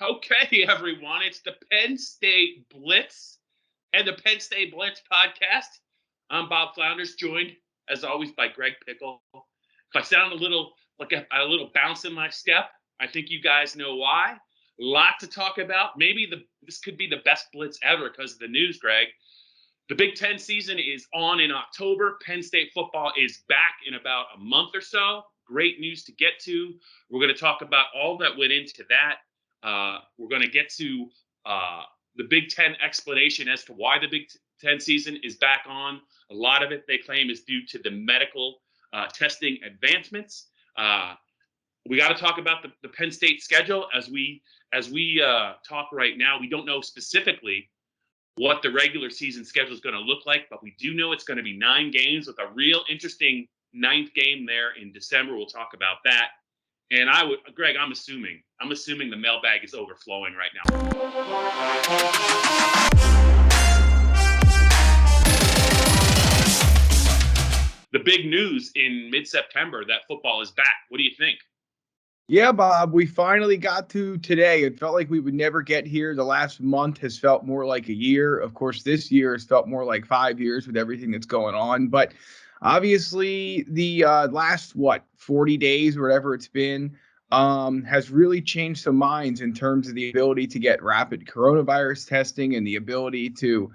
Okay, everyone, it's the Penn State Blitz and the Penn State Blitz podcast. I'm Bob Flounders, joined as always by Greg Pickel. If I sound a little like a little bounce in my step, I think you guys know why. A lot to talk about. Maybe this could be the best Blitz ever because of the news, Greg. The Big Ten season is on in October. Penn State football is back in about a month or so. Great news to get to. We're going to talk about all that went into that. We're going to get to the Big Ten explanation as to why the Big Ten season is back on. A lot of it, they claim, is due to the medical testing advancements. We got to talk about the Penn State schedule as we talk right now. We don't know specifically what the regular season schedule is going to look like, but we do know it's going to be 9 games with a real interesting 9th game there in December. We'll talk about that. And Greg, I'm assuming the mailbag is overflowing right now. The big news in mid-September that football is back. What do you think? Yeah, Bob, we finally got to today. It felt like we would never get here. The last month has felt more like a year. Of course, this year has felt more like 5 years with everything that's going on. But obviously, the last, 40 days or whatever it's been, has really changed some minds in terms of the ability to get rapid coronavirus testing and the ability to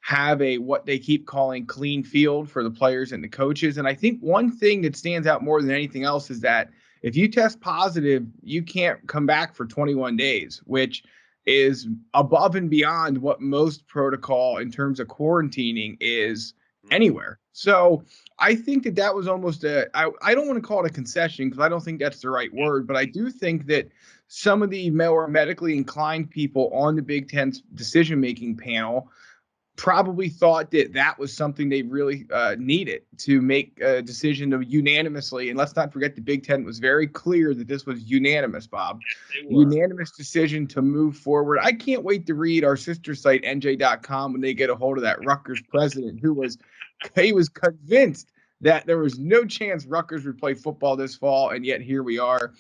have what they keep calling clean field for the players and the coaches. And I think one thing that stands out more than anything else is that if you test positive, you can't come back for 21 days, which is above and beyond what most protocol in terms of quarantining is anywhere. So I think that was almost I don't want to call it a concession because I don't think that's the right word, but I do think that some of the more medically inclined people on the Big Ten's decision-making panel probably thought that was something they really needed to make a decision of unanimously. And let's not forget the Big Ten was very clear that this was unanimous, Bob. Unanimous decision to move forward. I can't wait to read our sister site, NJ.com, when they get a hold of that Rutgers president who was convinced that there was no chance Rutgers would play football this fall. And yet here we are.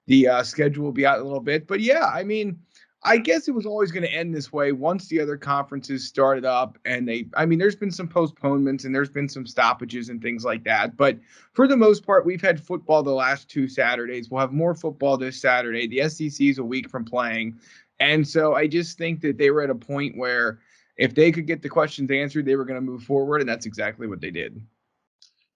The schedule will be out a little bit. But yeah, I mean, I guess it was always going to end this way once the other conferences started up. And there's been some postponements and there's been some stoppages and things like that. But for the most part, we've had football the last 2 Saturdays. We'll have more football this Saturday. The SEC is a week from playing. And so I just think that they were at a point where if they could get the questions answered, they were going to move forward. And that's exactly what they did.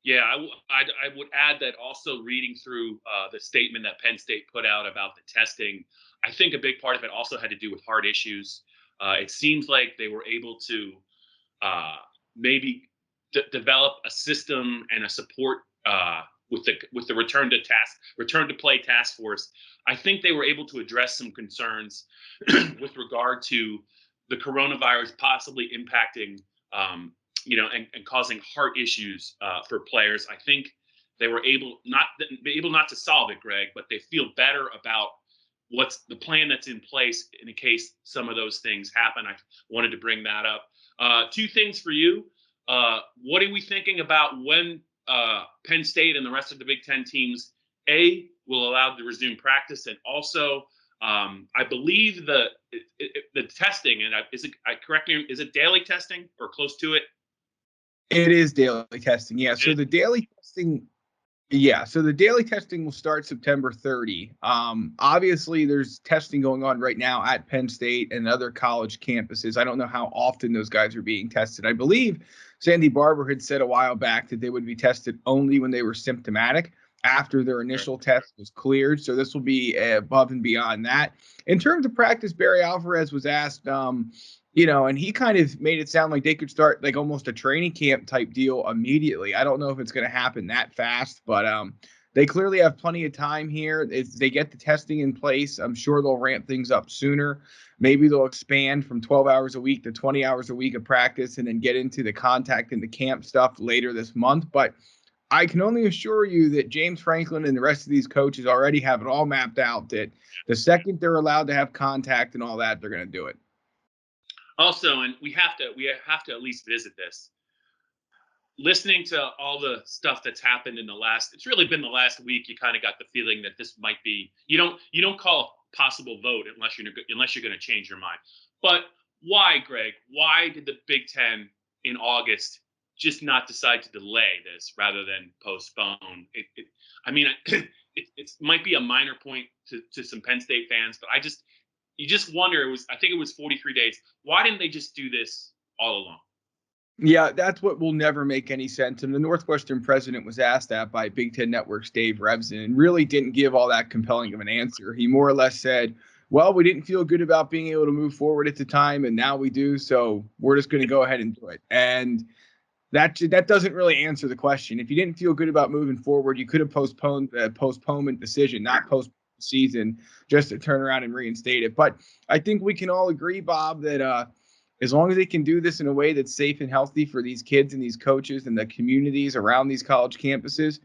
Yeah, I would add that also reading through the statement that Penn State put out about the testing, I think a big part of it also had to do with heart issues. It seems like they were able to maybe develop a system and a support with the return to play task force. I think they were able to address some concerns with regard to the coronavirus possibly impacting and causing heart issues for players. I think they were able not to solve it, Greg, but they feel better about what's the plan that's in place in case some of those things happen. I wanted to bring that up. 2 things for you. What are we thinking about when Penn State and the rest of the Big Ten teams, will allow to resume practice, and also I believe the testing, and is it daily testing or close to it? It is daily testing. Yeah. So the daily testing. Yeah. So the daily testing will start September 30. Obviously, there's testing going on right now at Penn State and other college campuses. I don't know how often those guys are being tested. I believe Sandy Barber had said a while back that they would be tested only when they were symptomatic after their initial test was cleared. So this will be above and beyond that. In terms of practice, Barry Alvarez was asked, and he kind of made it sound like they could start like almost a training camp type deal immediately. I don't know if it's going to happen that fast, but they clearly have plenty of time here. If they get the testing in place, I'm sure they'll ramp things up sooner. Maybe they'll expand from 12 hours a week to 20 hours a week of practice and then get into the contact and the camp stuff later this month. But I can only assure you that James Franklin and the rest of these coaches already have it all mapped out that the second they're allowed to have contact and all that, they're going to do it. Also, and we have to at least visit this. Listening to all the stuff that's happened it's really been the last week, you kind of got the feeling that this might be, you don't call possible vote unless you're going to change your mind. But why, Greg? Why did the Big Ten in August just not decide to delay this rather than postpone? It might be a minor point to some Penn State fans, but you just wonder. I think it was 43 days. Why didn't they just do this all along? Yeah, that's what will never make any sense. And the Northwestern president was asked that by Big Ten Network's Dave Revson and really didn't give all that compelling of an answer. He more or less said, well, we didn't feel good about being able to move forward at the time, and now we do, so we're just going to go ahead and do it. And that doesn't really answer the question. If you didn't feel good about moving forward, you could have postponed the postponement decision, not postpone the season, just to turn around and reinstate it. But I think we can all agree, Bob, that as long as they can do this in a way that's safe and healthy for these kids and these coaches and the communities around these college campuses,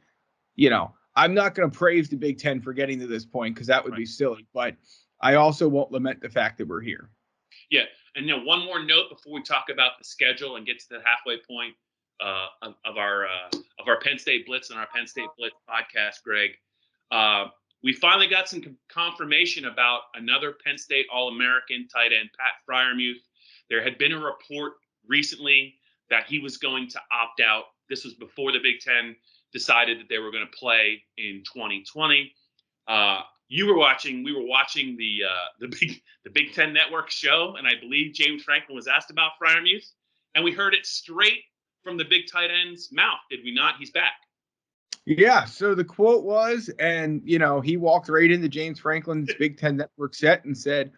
I'm not going to praise the Big Ten for getting to this point because that would be silly. But I also won't lament the fact that we're here. Yeah, and one more note before we talk about the schedule and get to the halfway point of our Penn State Blitz and our Penn State Blitz podcast, Greg. We finally got some confirmation about another Penn State All-American tight end, Pat Freiermuth. There had been a report recently that he was going to opt out. This was before the Big Ten decided that they were going to play in 2020. We were watching the Big Ten Network show, and I believe James Franklin was asked about Freiermuth, and we heard it straight from the big tight end's mouth, did we not? He's back. Yeah, so the quote was, and he walked right into James Franklin's Big Ten Network set and said,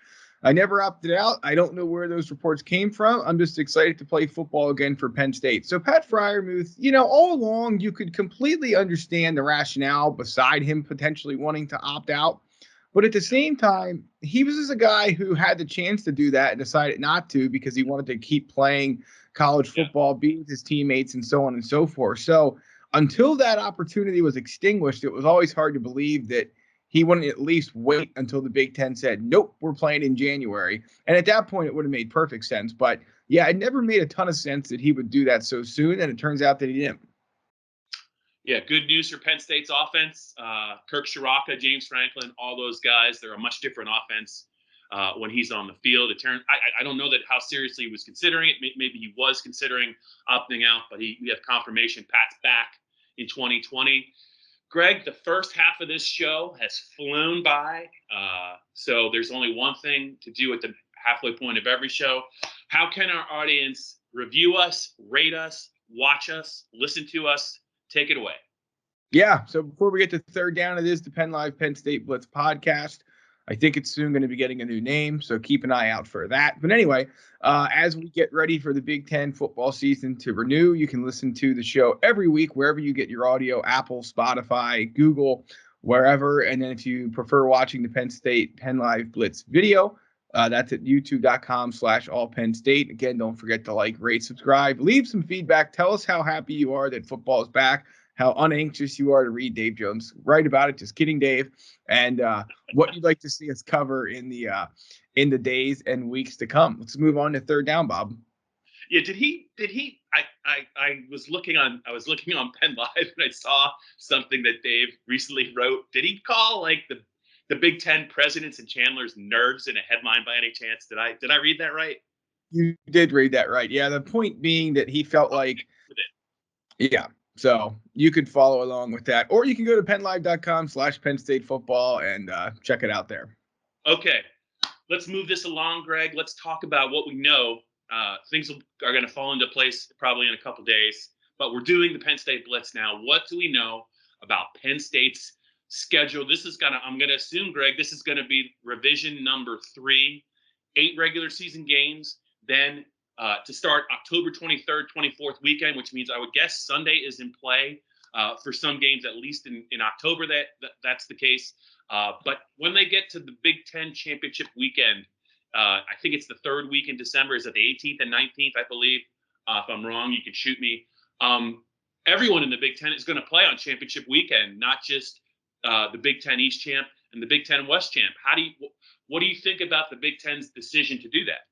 I never opted out. I don't know where those reports came from. I'm just excited to play football again for Penn State. So Pat Freiermuth, all along you could completely understand the rationale beside him potentially wanting to opt out. But at the same time, he was just a guy who had the chance to do that and decided not to because he wanted to keep playing college football, be with his teammates, and so on and so forth. So until that opportunity was extinguished, it was always hard to believe that he wouldn't at least wait until the Big Ten said, nope, we're playing in January. And at that point, it would have made perfect sense. But yeah, it never made a ton of sense that he would do that so soon. And it turns out that he didn't. Yeah, good news for Penn State's offense. Kirk Shiraka, James Franklin, all those guys, they're a much different offense when he's on the field. I don't know that how seriously he was considering it. Maybe he was considering opting out, but we have confirmation Pat's back in 2020. Greg, the first half of this show has flown by, so there's only one thing to do at the halfway point of every show. How can our audience review us, rate us, watch us, listen to us? Take it away. Yeah, so before we get to third down, it is the Penn Live Penn State Blitz podcast. I think it's soon going to be getting a new name, so keep an eye out for that. But anyway, as we get ready for the Big Ten football season to renew, you can listen to the show every week wherever you get your audio, Apple, Spotify, Google, wherever. And then if you prefer watching the Penn State Penn Live Blitz video, that's at youtube.com/allpennstate. Again, don't forget to like, rate, subscribe, leave some feedback. Tell us how happy you are that football is back, how unanxious you are to read Dave Jones write about it. Just kidding, Dave. And what you'd like to see us cover in the days and weeks to come. Let's move on to third down, Bob. Yeah, did he I was looking on Penn Live and I saw something that Dave recently wrote. Did he call like the Big Ten presidents and channelers nerds in a headline by any chance? Did I read that right? You did read that right. Yeah, the point being that he felt like yeah. So you could follow along with that, or you can go to PennLive.com/Penn State football and check it out there. Okay, let's move this along, Greg. Let's talk about what we know. Things are going to fall into place probably in a couple days, but we're doing the Penn State Blitz now. What do we know about Penn State's schedule? I'm going to assume, Greg, this is going to be revision number 3, 8 regular season games, then to start October 23rd, 24th weekend, which means I would guess Sunday is in play for some games, at least in October that's the case. But when they get to the Big Ten championship weekend, I think it's the third week in December. Is it the 18th and 19th, I believe? If I'm wrong, you can shoot me. Everyone in the Big Ten is going to play on championship weekend, not just the Big Ten East champ and the Big Ten West champ. What do you think about the Big Ten's decision to do that?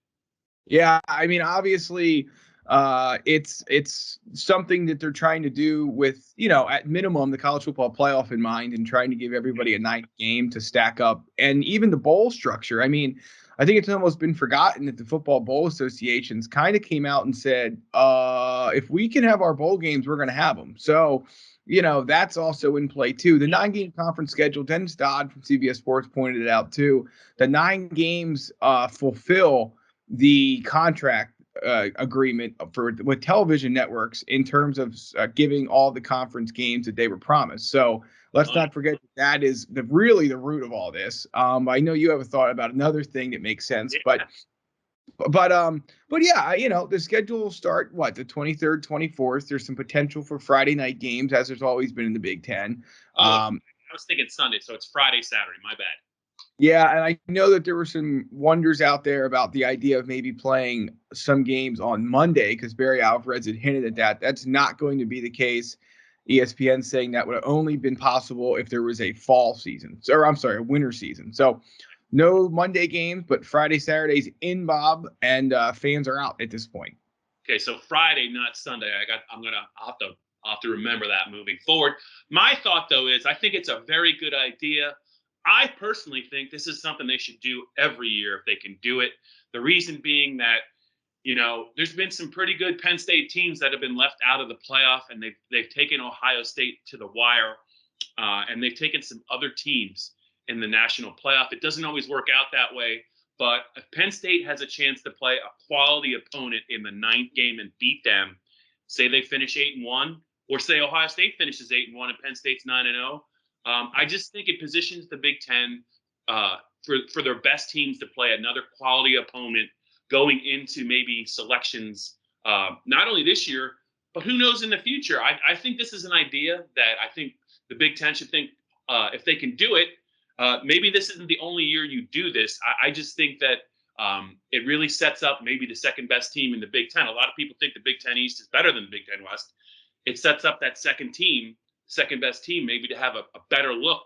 Yeah, I mean, obviously, It's something that they're trying to do with, at minimum, the college football playoff in mind, and trying to give everybody a ninth game to stack up. And even the bowl structure. I mean, I think it's almost been forgotten that the Football Bowl Associations kind of came out and said, if we can have our bowl games, we're going to have them. So, that's also in play too. The 9-game conference schedule, Dennis Dodd from CBS Sports pointed it out too. The 9 games fulfill the contract agreement with television networks in terms of giving all the conference games that they were promised. So let's not forget that is really the root of all this. I know you have a thought about another thing that makes sense, but yeah, the schedule will start the 23rd, 24th. There's some potential for Friday night games, as there's always been in the Big Ten. I was thinking Sunday, so it's Friday, Saturday. My bad. Yeah, and I know that there were some wonders out there about the idea of maybe playing some games on Monday, because Barry Alvarez had hinted at that. That's not going to be the case. ESPN saying that would have only been possible if there was a fall season, or I'm sorry, a winter season. So no Monday games, but Friday, Saturdays in, Bob, and fans are out at this point. Okay, so Friday, not Sunday. I'll have to remember that moving forward. My thought, though, is I think it's a very good idea. I personally think this is something they should do every year if they can do it. The reason being that, there's been some pretty good Penn State teams that have been left out of the playoff, and they've taken Ohio State to the wire, and they've taken some other teams in the national playoff. It doesn't always work out that way, but if Penn State has a chance to play a quality opponent in the 9th game and beat them, say they finish 8-1, or say Ohio State finishes 8-1 and Penn State's 9-0. I just think it positions the Big Ten for their best teams to play another quality opponent going into maybe selections, not only this year, but who knows in the future. I think this is an idea that I think the Big Ten should think if they can do it. Maybe this isn't the only year you do this. I just think that it really sets up maybe the second best team in the Big Ten. A lot of people think the Big Ten East is better than the Big Ten West. It sets up that second best team, maybe to have a better look,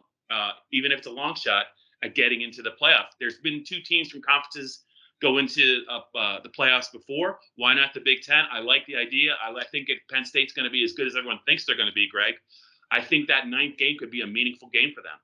even if it's a long shot, at getting into the playoff. There's been 2 teams from conferences go into the playoffs before. Why not the Big Ten? I like the idea. I think if Penn State's going to be as good as everyone thinks they're going to be, Greg, I think that 9th game could be a meaningful game for them.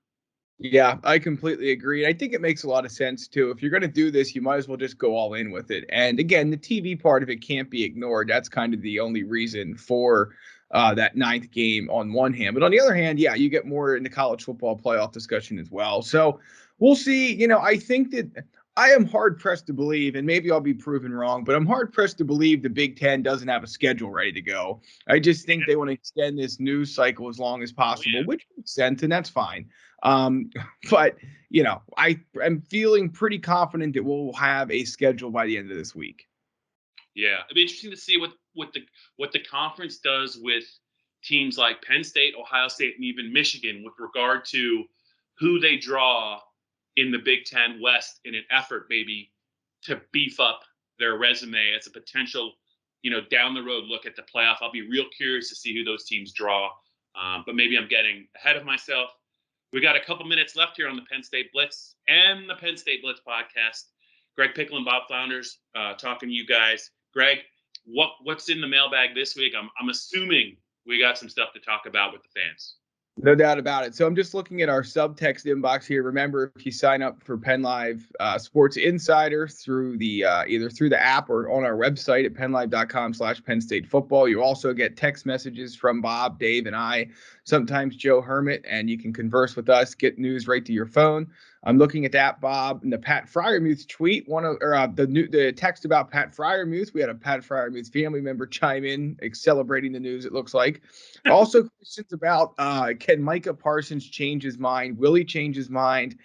Yeah, I completely agree. And I think it makes a lot of sense, too. If you're going to do this, you might as well just go all in with it. And again, the TV part of it can't be ignored. That's kind of the only reason for that 9th game on one hand. But on the other hand, yeah, you get more in the college football playoff discussion as well. So we'll see. I think that I am hard pressed to believe, and maybe I'll be proven wrong, but I'm hard pressed to believe the Big Ten doesn't have a schedule ready to go. I just think they want to extend this news cycle as long as possible, which makes sense, and that's fine. But I am feeling pretty confident that we'll have a schedule by the end of this week. Yeah, it'd be interesting to see what the conference does with teams like Penn State, Ohio State, and even Michigan with regard to who they draw in the Big Ten West in an effort maybe to beef up their resume as a potential, down the road look at the playoff. I'll be real curious to see who those teams draw, but maybe I'm getting ahead of myself. We got a couple minutes left here on the Penn State Blitz and the Penn State Blitz podcast. Greg Pickel and Bob Flounders talking to you guys. Greg, what's in the mailbag this week? I'm assuming we got some stuff to talk about with the fans. No doubt about it. So I'm just looking at our subtext inbox here. Remember, if you sign up for Penn Live Sports Insider through the either through the app or on our website at PennLive.com/Penn State Football, you also get text messages from Bob, Dave, and I, sometimes Joe Hermit, and you can converse with us, get news right to your phone. I'm looking at that, Bob, and the Pat Fryermuth tweet. The text about Pat Fryermuth. We had a Pat Fryermuth family member chime in, celebrating the news. It looks like. Also, questions about can Micah Parsons change his mind? Will he change his mind?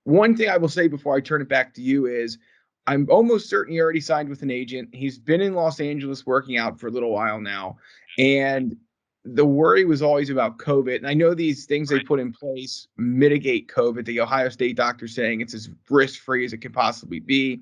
One thing I will say before I turn it back to you is, I'm almost certain he already signed with an agent. He's been in Los Angeles working out for a little while now, and the worry was always about COVID. And I know these things they put in place mitigate COVID. The Ohio State doctor saying it's as risk-free as it can possibly be.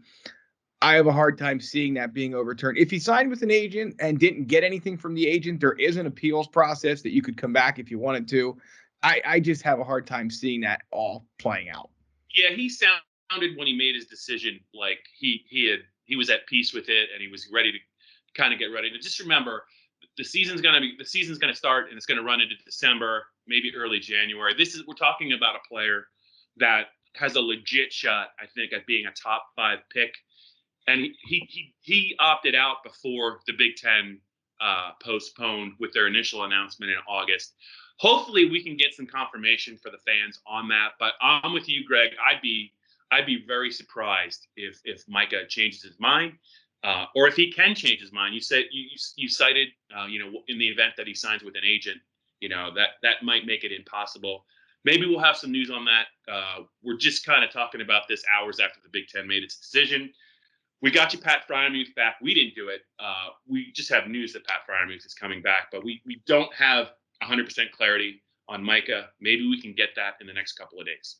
I have a hard time seeing that being overturned. If he signed with an agent and didn't get anything from the agent, there is an appeals process that you could come back if you wanted to. I just have a hard time seeing that all playing out. Yeah, he sounded when he made his decision like he was at peace with it and he was ready kind of get ready. To just remember, the season's going to start, and it's going to run into December, maybe early January. We're talking about a player that has a legit shot, I think, at being a top 5 pick. And he opted out before the Big Ten postponed with their initial announcement in August. Hopefully, we can get some confirmation for the fans on that. But I'm with you, Greg. I'd be very surprised if Micah changes his mind, or if he can change his mind. You said you cited, in the event that he signs with an agent, that might make it impossible. Maybe we'll have some news on that. We're just kind of talking about this hours after the Big Ten made its decision. We got you Pat Fryermuth back. We didn't do it. We just have news that Pat Fryermuth is coming back, but we don't have 100% clarity on Micah. Maybe we can get that in the next couple of days.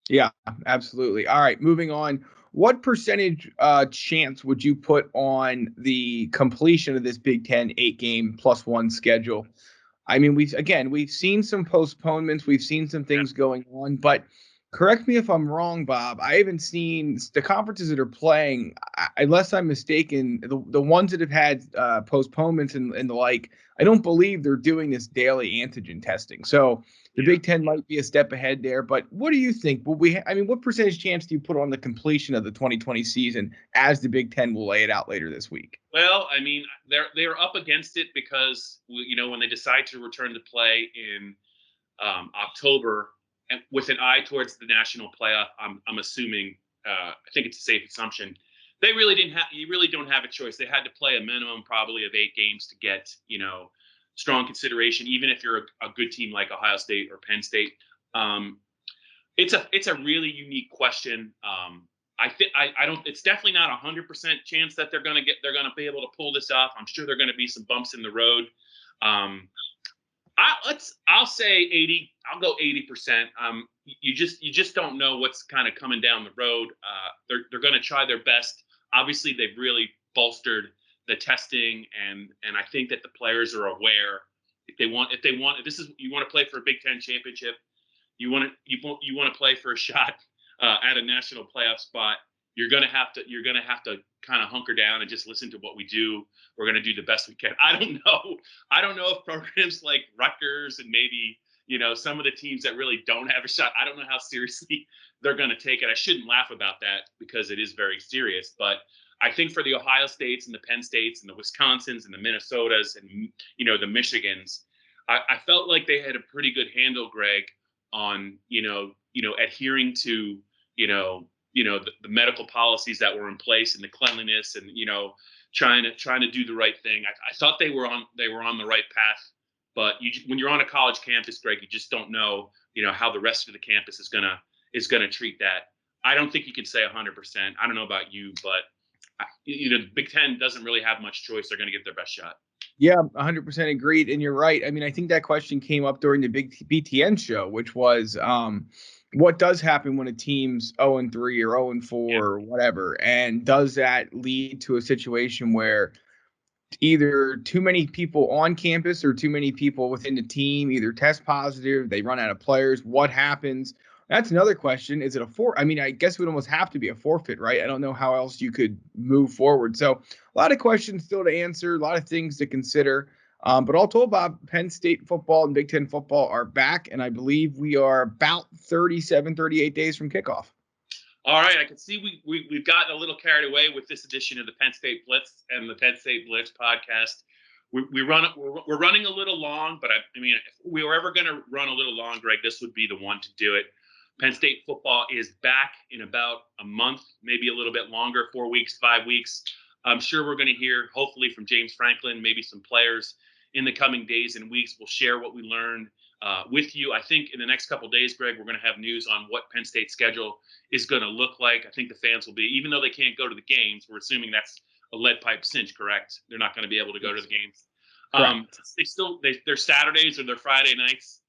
Yeah, absolutely. All right, moving on. What percentage chance would you put on the completion of this Big Ten 8-game +1 schedule? I mean, we've seen some postponements. We've seen some things going on, but correct me if I'm wrong, Bob. I haven't seen the conferences that are playing, unless I'm mistaken, the ones that have had postponements and the like, I don't believe they're doing this daily antigen testing. So the Big Ten might be a step ahead there. But what do you think? What percentage chance do you put on the completion of the 2020 season as the Big Ten will lay it out later this week? Well, I mean, they're up against it because, when they decide to return to play in October, and with an eye towards the national playoff, I'm assuming, I think it's a safe assumption, they really you really don't have a choice. They had to play a minimum probably of 8 games to get, strong consideration, even if you're a good team like Ohio State or Penn State. It's a really unique question. It's definitely not 100% chance that they're going to be able to pull this off. I'm sure there are going to be some bumps in the road. I'll say 80. I'll go 80%. You just don't know what's kind of coming down the road. They're going to try their best. Obviously, they've really bolstered the testing, and I think that the players are aware. If you want to play for a Big Ten championship, you want to play for a shot at a national playoff spot. You're gonna have to kind of hunker down and just listen to what we do. We're gonna do the best we can. I don't know if programs like Rutgers and maybe some of the teams that really don't have a shot, I don't know how seriously they're gonna take it. I shouldn't laugh about that because it is very serious. But I think for the Ohio States and the Penn States and the Wisconsins and the Minnesotas and the Michigans, I felt like they had a pretty good handle, Greg, on adhering to the medical policies that were in place and the cleanliness and trying to do the right thing. I thought they were on the right path, but when you're on a college campus, Greg, you just don't know how the rest of the campus is gonna treat that. I don't think you can say 100%. I don't know about you, but the Big Ten doesn't really have much choice. They're gonna get their best shot. Yeah, 100% agreed. And you're right. I mean, I think that question came up during the Big BTN show, which was what does happen when a team's 0-3 or 0-4 or whatever? And does that lead to a situation where either too many people on campus or too many people within the team either test positive, they run out of players? What happens? That's another question. Is it I mean, I guess it would almost have to be a forfeit, right? I don't know how else you could move forward. So a lot of questions still to answer, a lot of things to consider. But all told, Bob, Penn State football and Big Ten football are back, and I believe we are about 37, 38 days from kickoff. All right, I can see we've gotten a little carried away with this edition of the Penn State Blitz and the Penn State Blitz podcast. We're running a little long, but I mean, if we were ever going to run a little long, Greg, this would be the one to do it. Penn State football is back in about a month, maybe a little bit longer, 4 weeks, 5 weeks. I'm sure we're going to hear, hopefully, from James Franklin, maybe some players in the coming days and weeks. We'll share what we learned with you. I think in the next couple of days, Greg, we're going to have news on what Penn State's schedule is going to look like. I think the fans will be, even though they can't go to the games, we're assuming that's a lead pipe cinch, correct? They're not going to be able to go to the games. Their Saturdays or their Friday nights.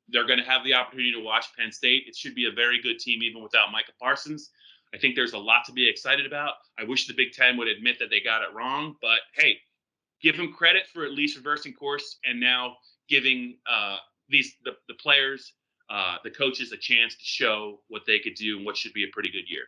They're going to have the opportunity to watch Penn State. It should be a very good team, even without Micah Parsons. I think there's a lot to be excited about. I wish the Big Ten would admit that they got it wrong, but hey, give them credit for at least reversing course and now giving the players, the coaches, a chance to show what they could do and what should be a pretty good year.